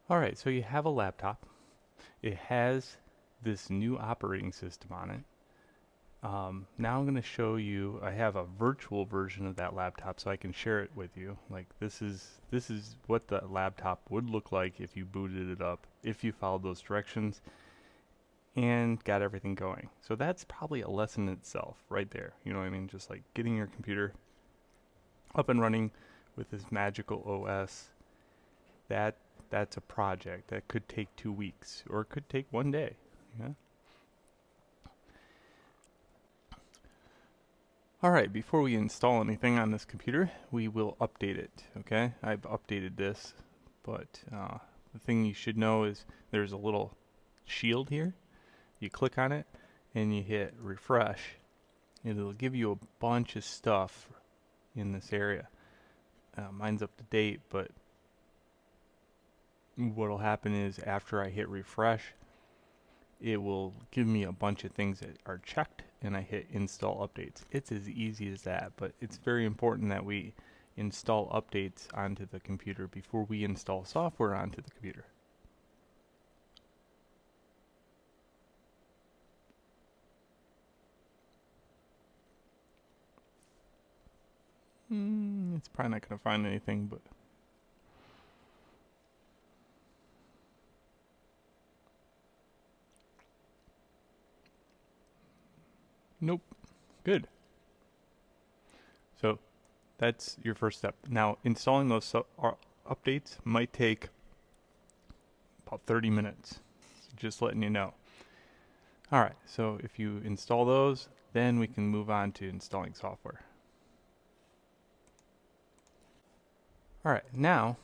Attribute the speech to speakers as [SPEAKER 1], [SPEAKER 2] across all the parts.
[SPEAKER 1] Alright, so you have a laptop. It has this new operating system on it. Now I'm going to show you, I have a virtual version of that laptop so I can share it with you. Like this is what the laptop would look like if you booted it up, if you followed those directions and got everything going. So that's probably a lesson in itself right there. You know what I mean? Just like getting your computer up and running with this magical OS. That's a project that could take 2 weeks or it could take 1 day. Yeah. Alright, before we install anything on this computer, we will update it, okay? I've updated this, but the thing you should know is there's a little shield here. You click on it and you hit refresh. It'll give you a bunch of stuff in this area. Mine's up to date, but what'll happen is after I hit refresh, it will give me a bunch of things that are checked and I hit install updates. It's as easy as that, but it's very important that we install updates onto the computer before we install software onto the computer. It's probably not going to find anything, but nope. Good. So that's your first step. Now installing those updates might take about 30 minutes. Just letting you know. Alright, so if you install those, then we can move on to installing software. Alright, now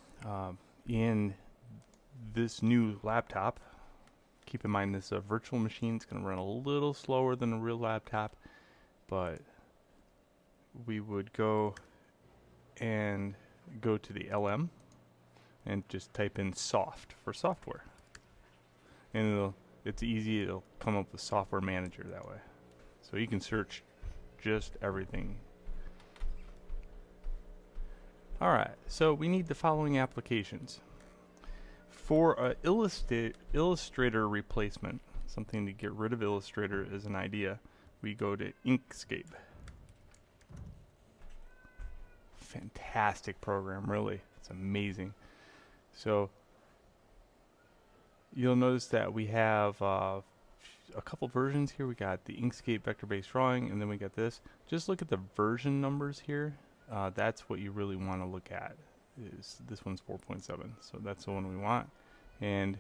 [SPEAKER 1] in this new laptop, keep in mind this is a virtual machine. It's going to run a little slower than a real laptop, but we would go to the LM and just type in soft for software. And it's easy, it'll come up with software manager that way. So you can search just everything. Alright, so we need the following applications. For an Illustrator replacement, something to get rid of Illustrator as an idea, we go to Inkscape. Fantastic program, really. It's amazing. So you'll notice that we have a couple versions here. We got the Inkscape vector-based drawing, and then we got this. Just look at the version numbers here. That's what you really want to look at. This one's 4.7, so that's the one we want. And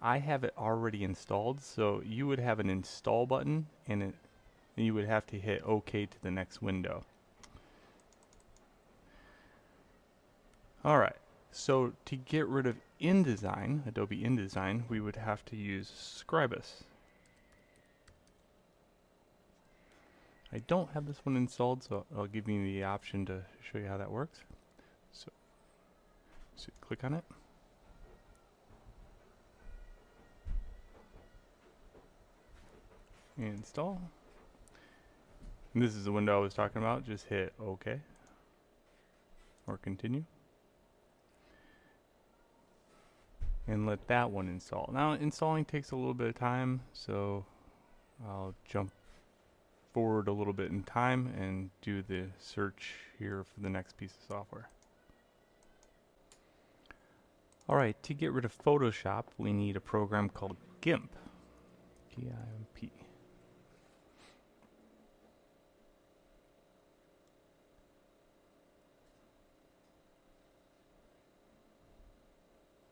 [SPEAKER 1] I have it already installed, so you would have an install button, and you would have to hit OK to the next window. Alright, so to get rid of InDesign, Adobe InDesign, we would have to use Scribus. I don't have this one installed, so I'll give you the option to show you how that works. So click on it. Install. And this is the window I was talking about. Just hit OK or continue. And let that one install. Now installing takes a little bit of time, so I'll jump forward a little bit in time and do the search here for the next piece of software. Alright, to get rid of Photoshop, we need a program called GIMP. G-I-M-P.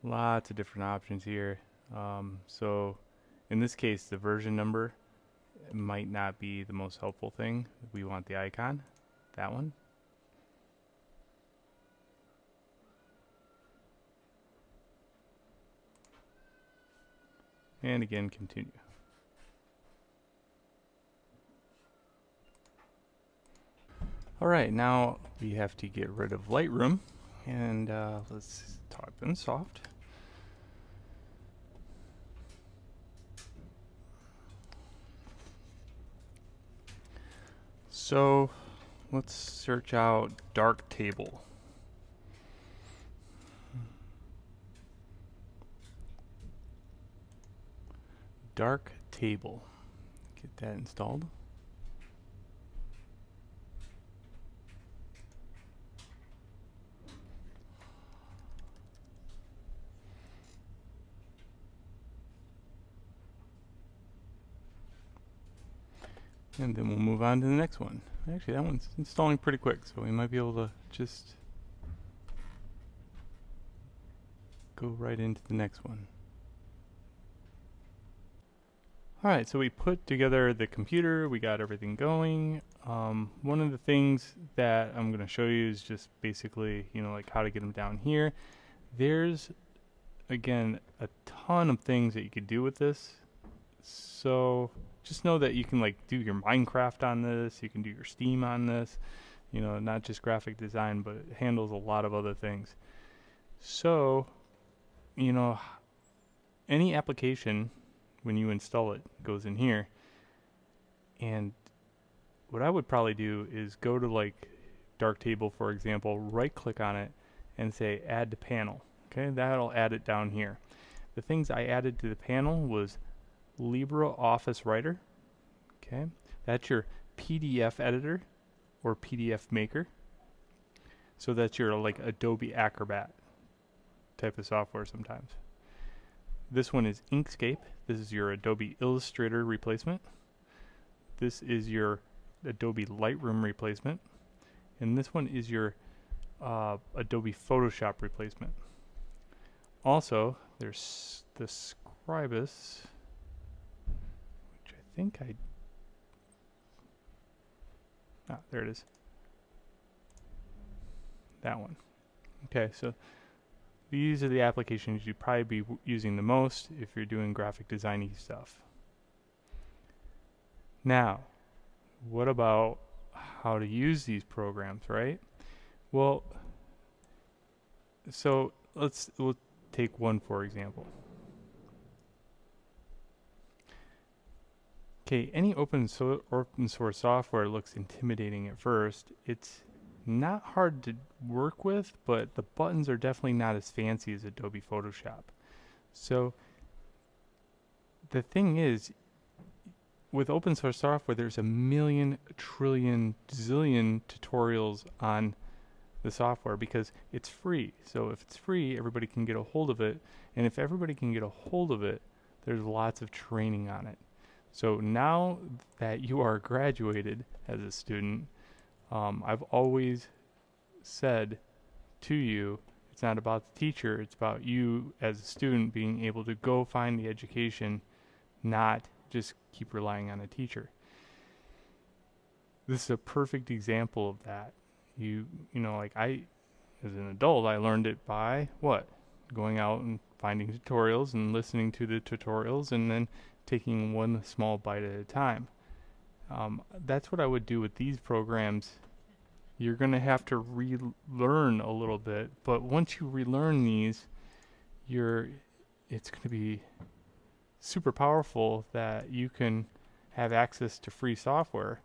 [SPEAKER 1] Lots of different options here. So in this case, the version number might not be the most helpful thing. We want the icon, that one. And again, continue. Alright, now we have to get rid of Lightroom, and let's type in soft. So let's search out Darktable. Darktable. Get that installed. And then we'll move on to the next one. Actually, that one's installing pretty quick, so we might be able to just go right into the next one. Alright, so we put together the computer, we got everything going. One of the things that I'm going to show you is just basically, like how to get them down here. There's, again, a ton of things that you could do with this. So just know that you can do your Minecraft on this, you can do your Steam on this, not just graphic design, but it handles a lot of other things. So, any application, when you install it, goes in here. And what I would probably do is go to Darktable, for example, right click on it and say add to panel. Okay, that'll add it down here. The things I added to the panel was LibreOffice Writer. Okay, that's your PDF editor or PDF maker. So that's your Adobe Acrobat type of software sometimes. This one is Inkscape. This is your Adobe Illustrator replacement. This is your Adobe Lightroom replacement. And this one is your Adobe Photoshop replacement. Also, there's the Scribus, which I think there it is. That one. Okay, so these are the applications you'd probably be using the most if you're doing graphic design-y stuff. Now, what about how to use these programs, right? Well, so we'll take one for example. Okay, any open source software looks intimidating at first. It's not hard to work with, but the buttons are definitely not as fancy as Adobe Photoshop. So the thing is, with open source software, there's a million, trillion, zillion tutorials on the software because it's free. So if it's free, everybody can get a hold of it. And if everybody can get a hold of it, there's lots of training on it. So now that you are graduated as a student, I've always said to you, it's not about the teacher, it's about you as a student being able to go find the education, not just keep relying on a teacher. This is a perfect example of that. I, as an adult, I learned it by what? Going out and finding tutorials and listening to the tutorials and then taking one small bite at a time. That's what I would do with these programs. You're going to have to relearn a little bit, but once you relearn these, it's going to be super powerful that you can have access to free software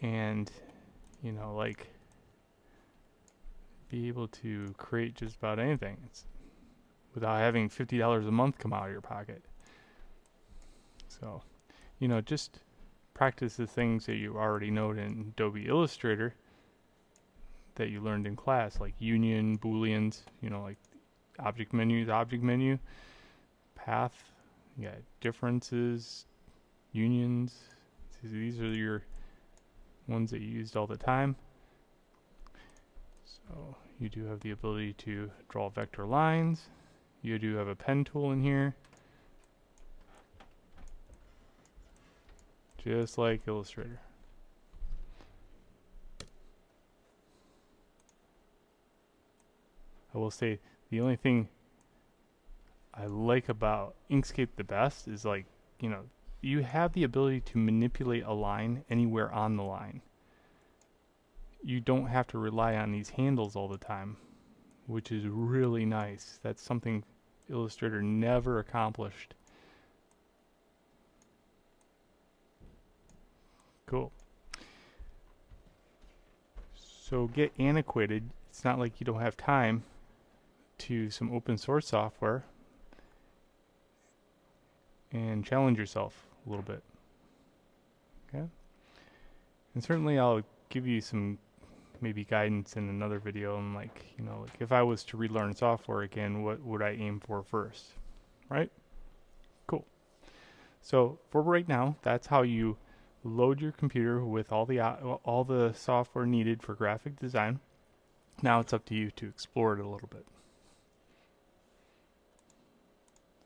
[SPEAKER 1] and be able to create just about anything without having $50 a month come out of your pocket. So, just practice the things that you already know in Adobe Illustrator that you learned in class, like union, booleans, like object menu, path, differences, unions. These are your ones that you used all the time. So you do have the ability to draw vector lines. You do have a pen tool in here, just like Illustrator. I will say the only thing I like about Inkscape the best is you have the ability to manipulate a line anywhere on the line. You don't have to rely on these handles all the time, which is really nice. That's something Illustrator never accomplished. Cool. So get antiquated. It's not like you don't have time to some open source software. and challenge yourself a little bit. Okay? And certainly I'll give you some maybe guidance in another video on, like, you know, like if I was to relearn software again, what would I aim for first? Right? Cool. So for right now, that's how you load your computer with all the software needed for graphic design. Now it's up to you to explore it a little bit.